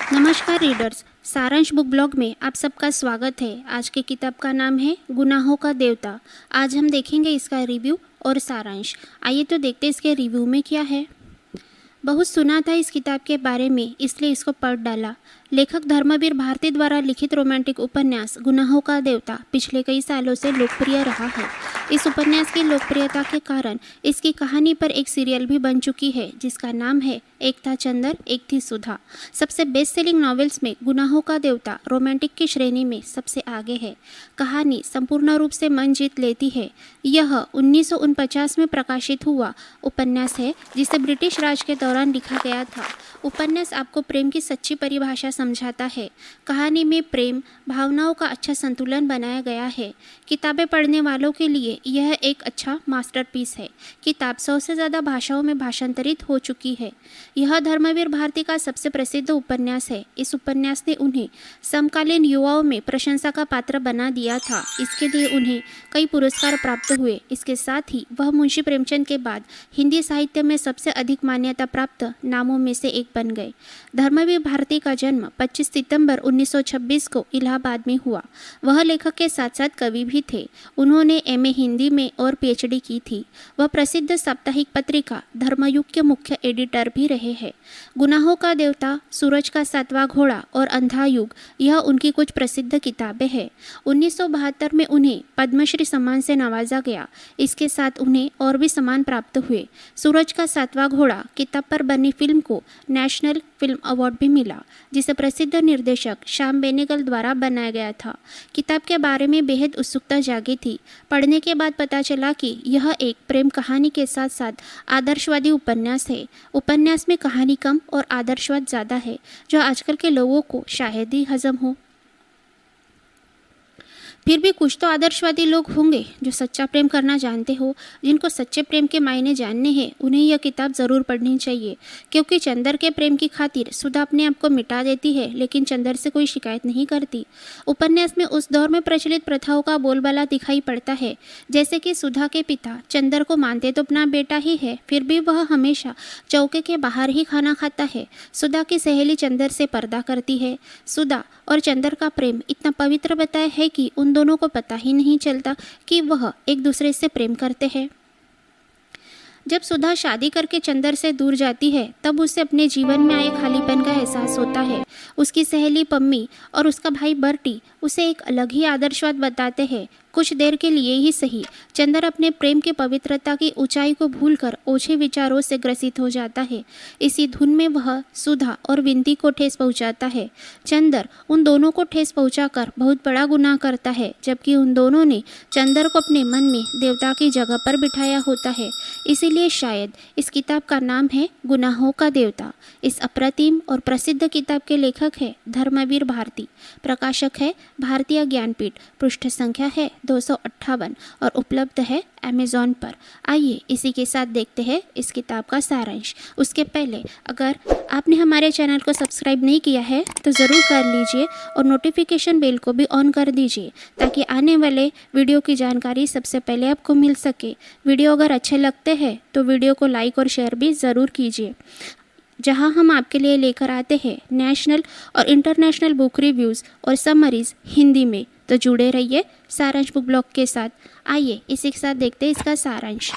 नमस्कार रीडर्स, सारांश book blog में आप सबका स्वागत है। आज की किताब का नाम है गुनाहों का देवता। आज हम देखेंगे इसका रिव्यू और सारांश। आइए तो देखते इसके रिव्यू में क्या है। बहुत सुना था इस किताब के बारे में, इसलिए इसको पढ़ डाला। लेखक धर्मवीर भारती द्वारा लिखित रोमांटिक उपन्यास गुनाहों का देवता पिछले कई सालों से लोकप्रिय रहा है। इस उपन्यास की लोकप्रियता के कारण इसकी कहानी पर एक सीरियल भी बन चुकी है, जिसका नाम है एक था चंदर एक थी सुधा। सबसे बेस्ट सेलिंग नॉवेल्स में गुनाहों का देवता रोमांटिक की श्रेणी में सबसे आगे है। कहानी संपूर्ण रूप से मन जीत लेती है। यह 1949 में प्रकाशित हुआ उपन्यास है, जिसे ब्रिटिश राज के दौरान लिखा गया था। उपन्यास आपको प्रेम की सच्ची परिभाषा समझाता है। कहानी में प्रेम भावनाओं का अच्छा संतुलन बनाया गया है। किताबें पढ़ने वालों के लिए यह एक अच्छा मास्टरपीस है। किताब 100 से ज़्यादा भाषाओं में भाषांतरित हो चुकी है। यह धर्मवीर भारती का सबसे प्रसिद्ध उपन्यास है। इस उपन्यास ने उन्हें समकालीन युवाओं में प्रशंसा का पात्र बना दिया था। इसके लिए उन्हें कई पुरस्कार प्राप्त हुए। इसके साथ ही वह मुंशी प्रेमचंद के बाद हिंदी साहित्य में सबसे अधिक मान्यता प्राप्त नामों में से एक बन गए। धर्मवीर भारती का जन्म 25 सितंबर 1926 को इलाहाबाद में हुआ। वह लेखक के साथ साथ कवि भी थे। उन्होंने एमए हिंदी में और पीएचडी की थी। वह प्रसिद्ध साप्ताहिक पत्रिका धर्मयुग के मुख्य एडिटर भी रहे हैं। गुनाहों का देवता, सूरज का सातवां घोड़ा और अंधा युग यह उनकी कुछ प्रसिद्ध किताबें हैं। 1972 में उन्हें पद्मश्री सम्मान से नवाजा गया। इसके साथ उन्हें और भी सम्मान प्राप्त हुए। सूरज का सातवां घोड़ा किताब पर बनी फिल्म को नेशनल फिल्म अवार्ड भी मिला, जिसे प्रसिद्ध निर्देशक श्याम बेनेगल द्वारा बनाया गया था। किताब के बारे में बेहद उत्सुकता जागी थी। पढ़ने के बाद पता चला कि यह एक प्रेम कहानी के साथ साथ आदर्शवादी उपन्यास है। उपन्यास में कहानी कम और आदर्शवाद ज़्यादा है, जो आजकल के लोगों को शायद ही हजम हो। फिर भी कुछ तो आदर्शवादी लोग होंगे जो सच्चा प्रेम करना जानते हो। जिनको सच्चे प्रेम के मायने जानने हैं, उन्हें यह किताब ज़रूर पढ़नी चाहिए। क्योंकि चंदर के प्रेम की खातिर सुधा अपने आप को मिटा देती है, लेकिन चंदर से कोई शिकायत नहीं करती। उपन्यास में उस दौर में प्रचलित प्रथाओं का बोलबाला दिखाई पड़ता है। जैसे कि सुधा के पिता चंदर को मानते तो अपना बेटा ही है, फिर भी वह हमेशा चौके के बाहर ही खाना खाता है। सुधा की सहेली चंदर से पर्दा करती है। सुधा और चंदर का प्रेम इतना पवित्र बताया है कि उन दोनों को पता ही नहीं चलता कि वह एक दूसरे से प्रेम करते हैं। जब सुधा शादी करके चंदर से दूर जाती है, तब उसे अपने जीवन में आए खालीपन का एहसास होता है। उसकी सहेली पम्मी और उसका भाई बर्टी उसे एक अलग ही आदर्शवाद बताते हैं। कुछ देर के लिए ही सही, चंदर अपने प्रेम की पवित्रता की ऊंचाई को भूलकर ओछे विचारों से ग्रसित हो जाता है। इसी धुन में वह सुधा और विंती को ठेस पहुंचाता है। चंदर उन दोनों को ठेस पहुंचाकर बहुत बड़ा गुनाह करता है, जबकि उन दोनों ने चंदर को अपने मन में देवता की जगह पर बिठाया होता है। इसीलिए शायद इस किताब का नाम है गुनाहों का देवता। इस अप्रतिम और प्रसिद्ध किताब के लेखक है धर्मवीर भारती। प्रकाशक है भारतीय ज्ञानपीठ। पृष्ठ संख्या है 258 और उपलब्ध है अमेज़ॉन पर। आइए इसी के साथ देखते हैं इस किताब का सारांश। उसके पहले अगर आपने हमारे चैनल को सब्सक्राइब नहीं किया है तो ज़रूर कर लीजिए और नोटिफिकेशन बेल को भी ऑन कर दीजिए, ताकि आने वाले वीडियो की जानकारी सबसे पहले आपको मिल सके। वीडियो अगर अच्छे लगते हैं तो वीडियो को लाइक और शेयर भी ज़रूर कीजिए, जहां हम आपके लिए लेकर आते हैं नेशनल और इंटरनेशनल बुक रिव्यूज़ और समरीज हिंदी में। तो जुड़े रहिए सारांश बुक ब्लॉग के साथ। आइए इसी के साथ देखते हैं इसका सारांश।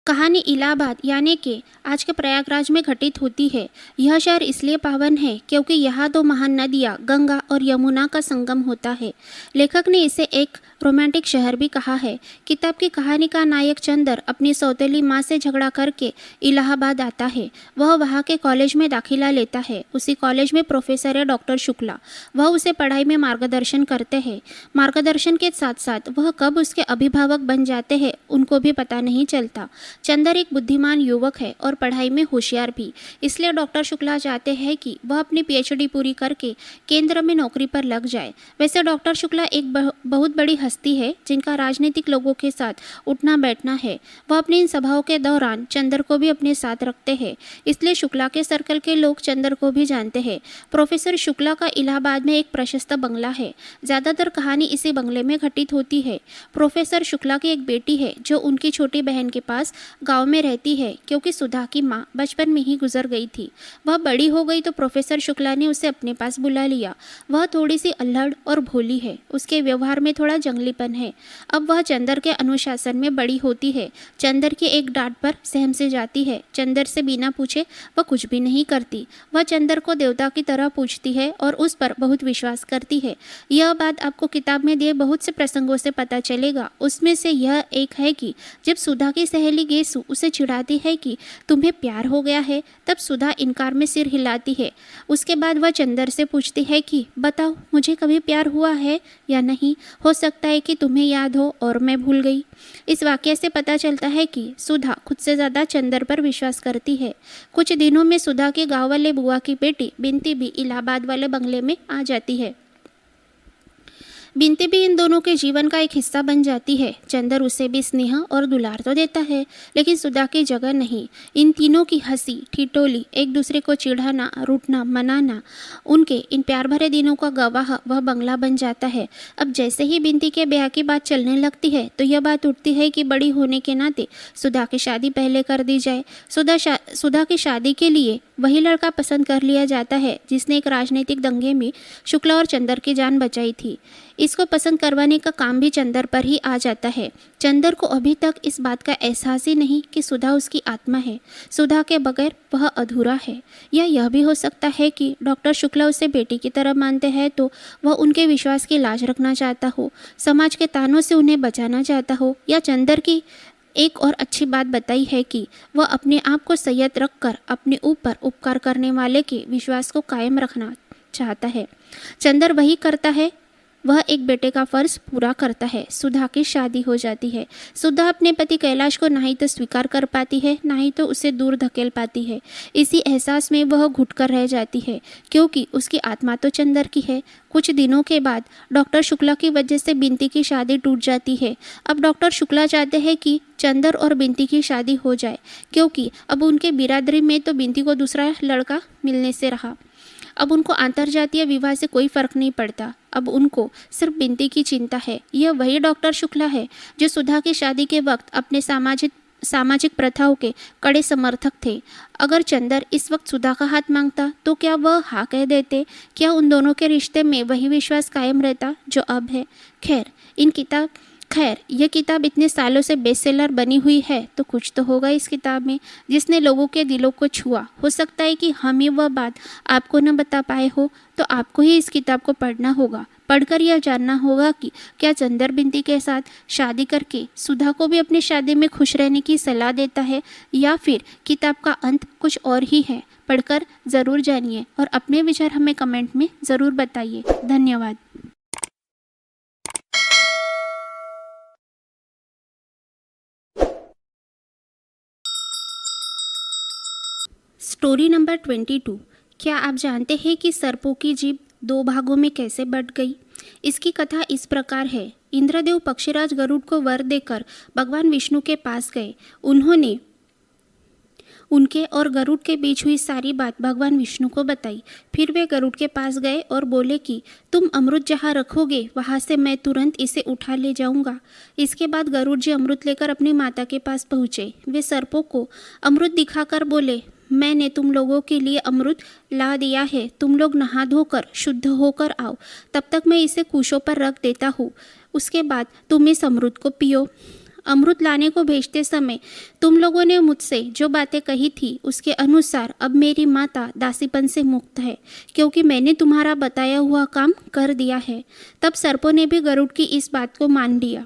कहानी इलाहाबाद यानी कि आज के प्रयागराज में घटित होती है। यह शहर इसलिए पावन है क्योंकि यहाँ दो महान नदियाँ गंगा और यमुना का संगम होता है। लेखक ने इसे एक रोमांटिक शहर भी कहा है। किताब की कहानी का नायक चंदर अपनी सौतेली माँ से झगड़ा करके इलाहाबाद आता है। वह वहाँ के कॉलेज में दाखिला लेता है। उसी कॉलेज में प्रोफेसर है डॉक्टर शुक्ला। वह उसे पढ़ाई में मार्गदर्शन करते हैं। मार्गदर्शन के साथ साथ वह कब उसके अभिभावक बन जाते हैं उनको भी पता नहीं चलता। चंदर एक बुद्धिमान युवक है और पढ़ाई में होशियार भी, इसलिए डॉक्टर शुक्ला चाहते हैं कि वह अपनी पीएचडी पूरी करके केंद्र में नौकरी पर लग जाए। वैसे डॉक्टर शुक्ला एक बहुत बड़ी हस्ती है जिनका राजनीतिक लोगों के साथ उठना बैठना है। वह अपनी इन सभाओं के दौरान चंदर को भी अपने साथ रखते हैं, इसलिए शुक्ला के सर्कल के लोग चंदर को भी जानते हैं। प्रोफेसर शुक्ला का इलाहाबाद में एक प्रशस्त बंगला है। ज़्यादातर कहानी इसी बंगले में घटित होती है। प्रोफेसर शुक्ला की एक बेटी है जो उनकी छोटी बहन के पास गांव में रहती है, क्योंकि सुधा की माँ बचपन में ही गुजर गई थी। वह बड़ी हो गई तो प्रोफेसर शुक्ला ने उसे अपने पास बुला लिया। वह थोड़ी सी अल्हड़ और भोली है, उसके व्यवहार में थोड़ा जंगलीपन है। अब वह चंदर के अनुशासन में बड़ी होती है। चंदर की एक डांट पर सहम से जाती है। चंदर से बिना पूछे वह कुछ भी नहीं करती। वह चंदर को देवता की तरह पूछती है और उस पर बहुत विश्वास करती है। यह बात आपको किताब में दिए बहुत से प्रसंगों से पता चलेगा। उसमें से यह एक है कि जब सुधा की सहेली गेसु उसे चिढ़ाती है कि तुम्हें प्यार हो गया है, तब सुधा इनकार में सिर हिलाती है। उसके बाद वह चंदर से पूछती है कि बताओ, मुझे कभी प्यार हुआ है या नहीं? हो सकता है कि तुम्हें याद हो और मैं भूल गई। इस वाक्य से पता चलता है कि सुधा खुद से ज़्यादा चंदर पर विश्वास करती है। कुछ दिनों में सुधा के गांव वाले बुआ की बेटी बिनती भी इलाहाबाद वाले बंगले में आ जाती है। बिनती भी इन दोनों के जीवन का एक हिस्सा बन जाती है। चंदर उसे भी स्नेह और दुलार तो देता है, लेकिन सुधा की जगह नहीं। इन तीनों की हंसी ठिठोली, एक दूसरे को चिढ़ाना, रूठना, मनाना, उनके इन प्यार भरे दिनों का गवाह वह बंगला बन जाता है। अब जैसे ही बिनती के ब्याह की बात चलने लगती है तो यह बात उठती है कि बड़ी होने के नाते सुधा की शादी पहले कर दी जाए। सुधा की शादी के लिए वही लड़का पसंद कर लिया जाता है जिसने एक राजनीतिक दंगे में शुक्ला और चंदर की जान बचाई थी। इसको पसंद करवाने का काम भी चंदर पर ही आ जाता है। चंदर को अभी तक इस बात का एहसास ही नहीं कि सुधा उसकी आत्मा है। सुधा के बगैर वह अधूरा है। या यह भी हो सकता है कि डॉक्टर शुक्ला उसे बेटी की तरह मानते हैं तो वह उनके विश्वास की लाज रखना चाहता हो, समाज के तानों से उन्हें बचाना चाहता हो। या चंदर की एक और अच्छी बात बताई है कि वह अपने आप को संयत रखकर अपने ऊपर उपकार करने वाले के विश्वास को कायम रखना चाहता है। चंदर वही करता है, वह एक बेटे का फर्ज पूरा करता है। सुधा की शादी हो जाती है। सुधा अपने पति कैलाश को ना ही तो स्वीकार कर पाती है, ना ही तो उसे दूर धकेल पाती है। इसी एहसास में वह घुटकर रह जाती है, क्योंकि उसकी आत्मा तो चंदर की है। कुछ दिनों के बाद डॉक्टर शुक्ला की वजह से बिनती की शादी टूट जाती है। अब डॉक्टर शुक्ला चाहते हैं कि चंदर और बिनती की शादी हो जाए, क्योंकि अब उनके बिरादरी में तो बिनती को दूसरा लड़का मिलने से रहा। अब उनको अंतरजातीय विवाह से कोई फर्क नहीं पड़ता। अब उनको सिर्फ बिनती की चिंता है। यह वही डॉक्टर शुक्ला है जो सुधा की शादी के वक्त अपने सामाजिक प्रथाओं के कड़े समर्थक थे। अगर चंदर इस वक्त सुधा का हाथ मांगता तो क्या वह हाँ कह देते? क्या उन दोनों के रिश्ते में वही विश्वास कायम रहता जो अब है? खैर यह किताब इतने सालों से बेस्टसेलर बनी हुई है तो कुछ तो होगा इस किताब में जिसने लोगों के दिलों को छुआ। हो सकता है कि हम ही वह बात आपको न बता पाए हो, तो आपको ही इस किताब को पढ़ना होगा। पढ़कर यह जानना होगा कि क्या चंदर बिनती के साथ शादी करके सुधा को भी अपनी शादी में खुश रहने की सलाह देता है, या फिर किताब का अंत कुछ और ही है। पढ़कर ज़रूर जानिए और अपने विचार हमें कमेंट में ज़रूर बताइए। धन्यवाद। Story number 22। क्या आप जानते हैं कि सर्पों की जीभ 2 भागों में कैसे बट गई? इसकी कथा इस प्रकार है। इंद्रदेव पक्षीराज गरुड़ को वर देकर भगवान विष्णु के पास गए। उन्होंने उनके और गरुड़ के बीच हुई सारी बात भगवान विष्णु को बताई। फिर वे गरुड़ के पास गए और बोले कि तुम अमृत जहाँ रखोगे वहाँ से मैं तुरंत इसे उठा ले जाऊंगा। इसके बाद गरुड़ जी अमृत लेकर अपनी माता के पास पहुँचे। वे सर्पों को अमृत दिखाकर बोले, मैंने तुम लोगों के लिए अमृत ला दिया है, तुम लोग नहा धोकर शुद्ध होकर आओ, तब तक मैं इसे कुशों पर रख देता हूँ। उसके बाद तुम इस अमृत को पियो। अमृत लाने को भेजते समय तुम लोगों ने मुझसे जो बातें कही थी उसके अनुसार अब मेरी माता दासीपन से मुक्त है, क्योंकि मैंने तुम्हारा बताया हुआ काम कर दिया है। तब सर्पों ने भी गरुड़ की इस बात को मान लिया।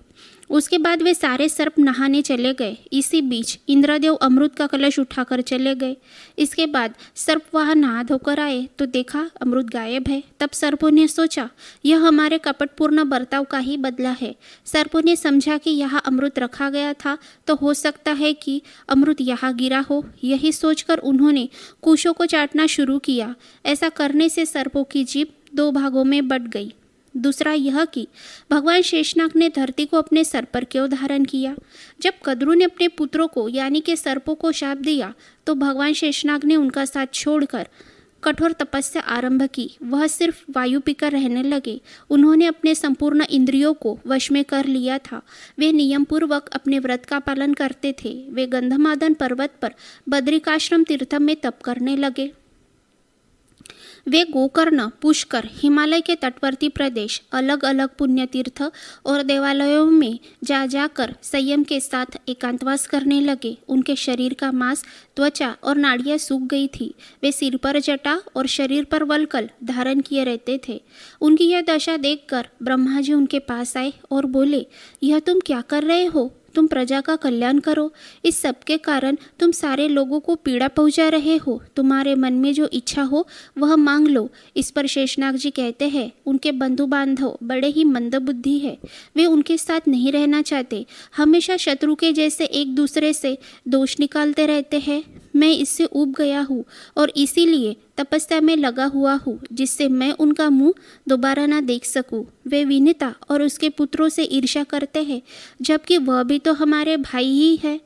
उसके बाद वे सारे सर्प नहाने चले गए। इसी बीच इंद्रदेव अमृत का कलश उठाकर चले गए। इसके बाद सर्प वहाँ नहा धोकर आए तो देखा अमृत गायब है। तब सर्पों ने सोचा यह हमारे कपटपूर्ण बर्ताव का ही बदला है। सर्पों ने समझा कि यहाँ अमृत रखा गया था तो हो सकता है कि अमृत यहाँ गिरा हो। यही सोचकर उन्होंने कुशों को चाटना शुरू किया। ऐसा करने से सर्पों की जीभ 2 भागों में बंट गई। दूसरा यह कि भगवान शेषनाग ने धरती को अपने सर पर क्यों धारण किया। जब कद्रु ने अपने पुत्रों को यानी कि सर्पों को शाप दिया तो भगवान शेषनाग ने उनका साथ छोड़कर कठोर तपस्या आरंभ की। वह सिर्फ वायु पीकर रहने लगे। उन्होंने अपने संपूर्ण इंद्रियों को वश में कर लिया था। वे नियम पूर्वक अपने व्रत का पालन करते थे। वे गंधमादन पर्वत पर बद्रिकाश्रम तीर्थ में तप करने लगे। वे गोकर्ण, पुष्कर, हिमालय के तटवर्ती प्रदेश, अलग अलग पुण्य तीर्थ और देवालयों में जा जाकर संयम के साथ एकांतवास करने लगे। उनके शरीर का मांस, त्वचा और नाड़ियाँ सूख गई थी। वे सिर पर जटा और शरीर पर वल्कल धारण किए रहते थे। उनकी यह दशा देखकर ब्रह्मा जी उनके पास आए और बोले, यह तुम क्या कर रहे हो? तुम प्रजा का कल्याण करो। इस सब के कारण तुम सारे लोगों को पीड़ा पहुंचा रहे हो। तुम्हारे मन में जो इच्छा हो वह मांग लो। इस पर शेषनाग जी कहते हैं उनके बंधु बांधव बड़े ही मंदबुद्धि है। वे उनके साथ नहीं रहना चाहते। हमेशा शत्रु के जैसे एक दूसरे से दोष निकालते रहते हैं। मैं इससे ऊब गया हूँ और इसीलिए तपस्या में लगा हुआ हूँ जिससे मैं उनका मुंह दोबारा ना देख सकूँ। वे विनीता और उसके पुत्रों से ईर्ष्या करते हैं जबकि वह भी तो हमारे भाई ही है।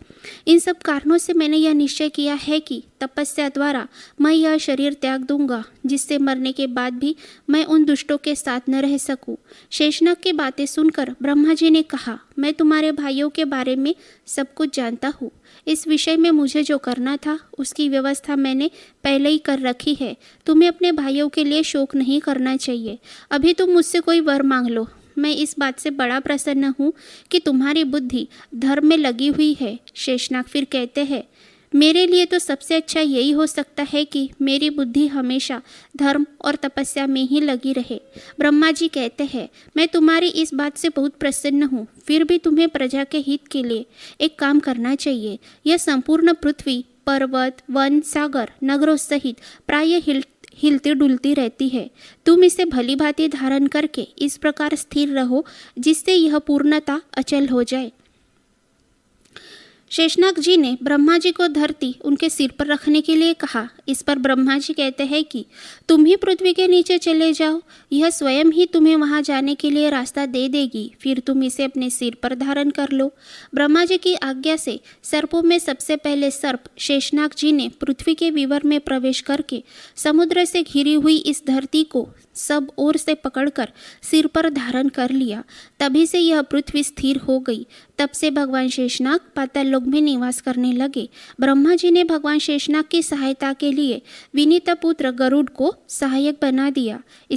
इन सब कारणों से मैंने यह निश्चय किया है कि तपस्या द्वारा मैं यह शरीर त्याग दूंगा जिससे मरने के बाद भी मैं उन दुष्टों के साथ न रह सकूं। शेषनाग की बातें सुनकर ब्रह्मा जी ने कहा, मैं तुम्हारे भाइयों के बारे में सब कुछ जानता हूँ। इस विषय में मुझे जो करना था उसकी व्यवस्था मैंने पहले ही कर रखी है। तुम्हें अपने भाइयों के लिए शोक नहीं करना चाहिए। अभी तुम मुझसे कोई वर मांग लो। मैं इस बात से बड़ा प्रसन्न हूँ कि तुम्हारी बुद्धि धर्म में लगी हुई है। शेषनाग फिर कहते हैं, मेरे लिए तो सबसे अच्छा यही हो सकता है कि मेरी बुद्धि हमेशा धर्म और तपस्या में ही लगी रहे। ब्रह्मा जी कहते हैं, मैं तुम्हारी इस बात से बहुत प्रसन्न हूँ। फिर भी तुम्हें प्रजा के हित के लिए एक काम करना चाहिए। यह संपूर्ण पृथ्वी पर्वत, वन, सागर, नगरों सहित प्राय हिलती डुलती रहती है। तुम इसे भली भांति धारण करके इस प्रकार स्थिर रहो जिससे यह पूर्णता अचल हो जाए। शेषनाग जी ने ब्रह्मा जी को धरती उनके सिर पर रखने के लिए कहा। इस पर ब्रह्मा जी कहते हैं कि तुम ही पृथ्वी के नीचे चले जाओ। यह स्वयं ही तुम्हें वहां जाने के लिए रास्ता दे देगी। फिर तुम इसे अपने सिर पर धारण कर लो। ब्रह्मा जी की आज्ञा से सर्पों में सबसे पहले सर्प शेषनाग जी ने पृथ्वी के विवर में प्रवेश करके समुद्र से घिरी हुई इस धरती को सब ओर से पकड़कर सिर पर धारण कर लिया। तभी से यह पृथ्वी स्थिर हो गई। तब से भगवान शेषनाग पाताल लोक में निवास करने लगे। ब्रह्मा जी ने भगवान शेषनाग की सहायता के लिए विनीत पुत्र गरुड़ को सहायक बना दिया।